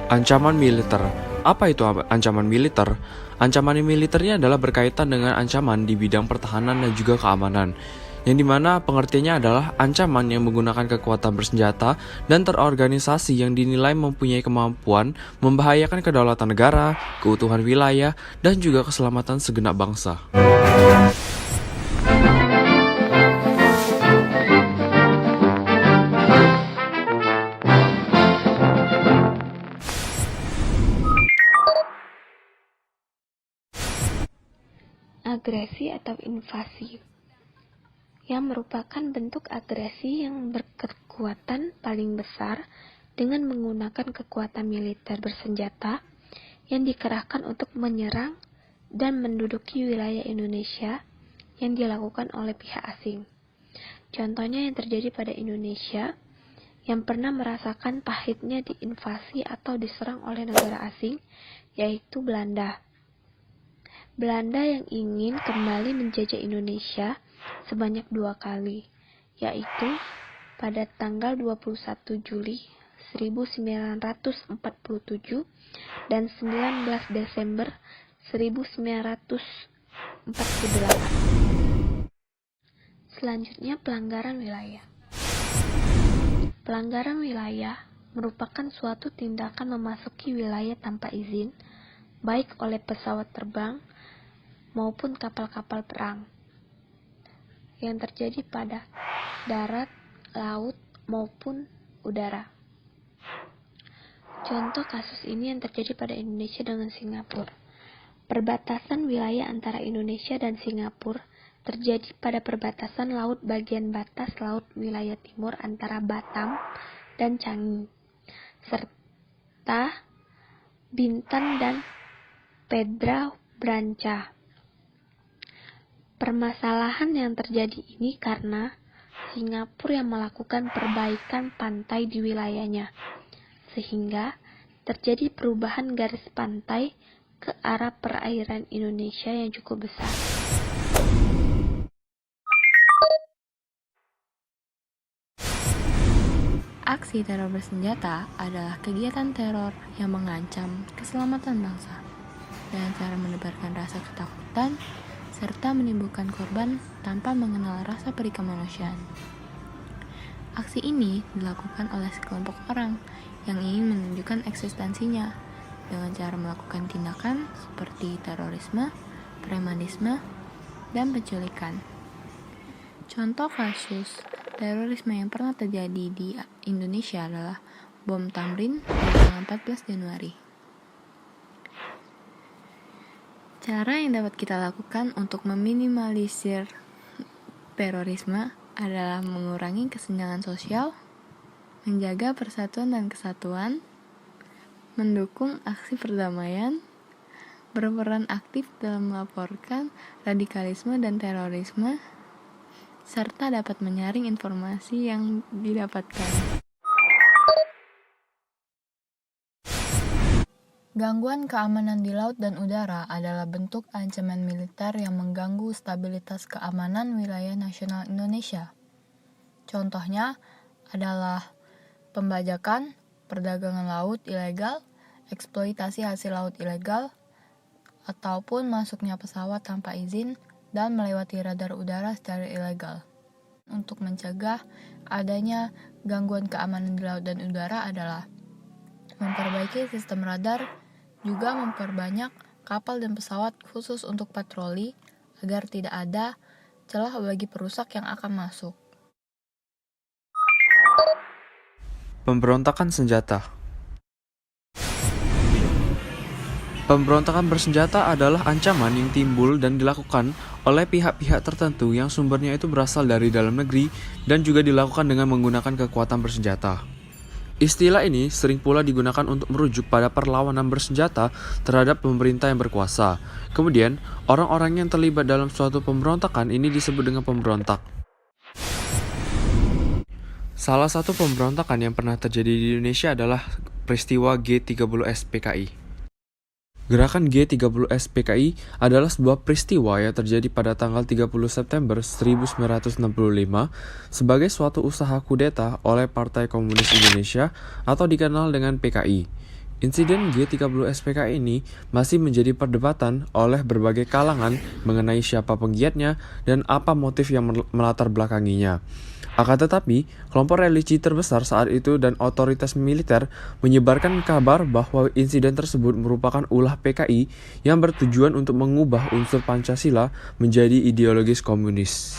Ancaman militer. Apa itu ancaman militer? Ancaman militernya adalah berkaitan dengan ancaman di bidang pertahanan dan juga keamanan, yang dimana pengertiannya adalah ancaman yang menggunakan kekuatan bersenjata dan terorganisasi yang dinilai mempunyai kemampuan membahayakan kedaulatan negara, keutuhan wilayah, dan juga keselamatan segenap bangsa. Agresi atau invasi, yang merupakan bentuk agresi yang berkekuatan paling besar dengan menggunakan kekuatan militer bersenjata yang dikerahkan untuk menyerang dan menduduki wilayah Indonesia yang dilakukan oleh pihak asing. Contohnya yang terjadi pada Indonesia yang pernah merasakan pahitnya diinvasi atau diserang oleh negara asing, yaitu Belanda. Belanda yang ingin kembali menjajah Indonesia sebanyak 2 kali, yaitu pada tanggal 21 Juli 1947 dan 19 Desember 1948. Selanjutnya, pelanggaran wilayah. Pelanggaran wilayah merupakan suatu tindakan memasuki wilayah tanpa izin, baik oleh pesawat terbang maupun kapal-kapal perang, yang terjadi pada darat, laut, maupun udara. Contoh kasus ini yang terjadi pada Indonesia dengan Singapura. Perbatasan wilayah antara Indonesia dan Singapura terjadi pada perbatasan laut bagian batas laut wilayah timur antara Batam dan Changi, serta Bintan dan Pedra Branca. Permasalahan yang terjadi ini karena Singapura yang melakukan perbaikan pantai di wilayahnya, sehingga terjadi perubahan garis pantai ke arah perairan Indonesia yang cukup besar. Aksi teror bersenjata adalah kegiatan teror yang mengancam keselamatan bangsa dengan cara menebarkan rasa ketakutan serta menimbulkan korban tanpa mengenal rasa peri kemanusiaan. Aksi ini dilakukan oleh sekelompok orang yang ingin menunjukkan eksistensinya dengan cara melakukan tindakan seperti terorisme, premanisme, dan penculikan. Contoh kasus terorisme yang pernah terjadi di Indonesia adalah bom Tamrin pada tanggal 14 Januari. Cara yang dapat kita lakukan untuk meminimalisir terorisme adalah mengurangi kesenjangan sosial, menjaga persatuan dan kesatuan, mendukung aksi perdamaian, berperan aktif dalam melaporkan radikalisme dan terorisme, serta dapat menyaring informasi yang didapatkan. Gangguan keamanan di laut dan udara adalah bentuk ancaman militer yang mengganggu stabilitas keamanan wilayah nasional Indonesia. Contohnya adalah pembajakan, perdagangan laut ilegal, eksploitasi hasil laut ilegal, ataupun masuknya pesawat tanpa izin dan melewati radar udara secara ilegal. Untuk mencegah adanya gangguan keamanan di laut dan udara adalah memperbaiki sistem radar, juga memperbanyak kapal dan pesawat khusus untuk patroli agar tidak ada celah bagi perusak yang akan masuk. Pemberontakan senjata. Pemberontakan bersenjata adalah ancaman yang timbul dan dilakukan oleh pihak-pihak tertentu yang sumbernya itu berasal dari dalam negeri dan juga dilakukan dengan menggunakan kekuatan bersenjata. Istilah ini sering pula digunakan untuk merujuk pada perlawanan bersenjata terhadap pemerintah yang berkuasa. Kemudian, orang-orang yang terlibat dalam suatu pemberontakan ini disebut dengan pemberontak. Salah satu pemberontakan yang pernah terjadi di Indonesia adalah peristiwa G30S PKI. Gerakan G30S PKI adalah sebuah peristiwa yang terjadi pada tanggal 30 September 1965 sebagai suatu usaha kudeta oleh Partai Komunis Indonesia atau dikenal dengan PKI. Insiden G30 SPKI ini masih menjadi perdebatan oleh berbagai kalangan mengenai siapa penggiatnya dan apa motif yang melatar belakanginya. Akan tetapi, kelompok religi terbesar saat itu dan otoritas militer menyebarkan kabar bahwa insiden tersebut merupakan ulah PKI yang bertujuan untuk mengubah unsur Pancasila menjadi ideologis komunis.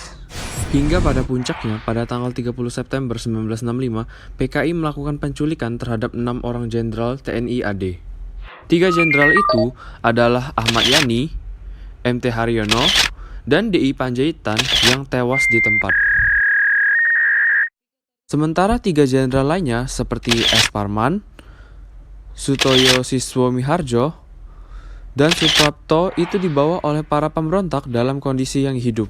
Hingga pada puncaknya, pada tanggal 30 September 1965, PKI melakukan penculikan terhadap 6 orang jenderal TNI AD. 3 jenderal itu adalah Ahmad Yani, MT Haryono, dan DI Panjaitan yang tewas di tempat. Sementara 3 jenderal lainnya seperti S. Parman, Sutoyo Siswo Miharjo, dan Suprapto itu dibawa oleh para pemberontak dalam kondisi yang hidup.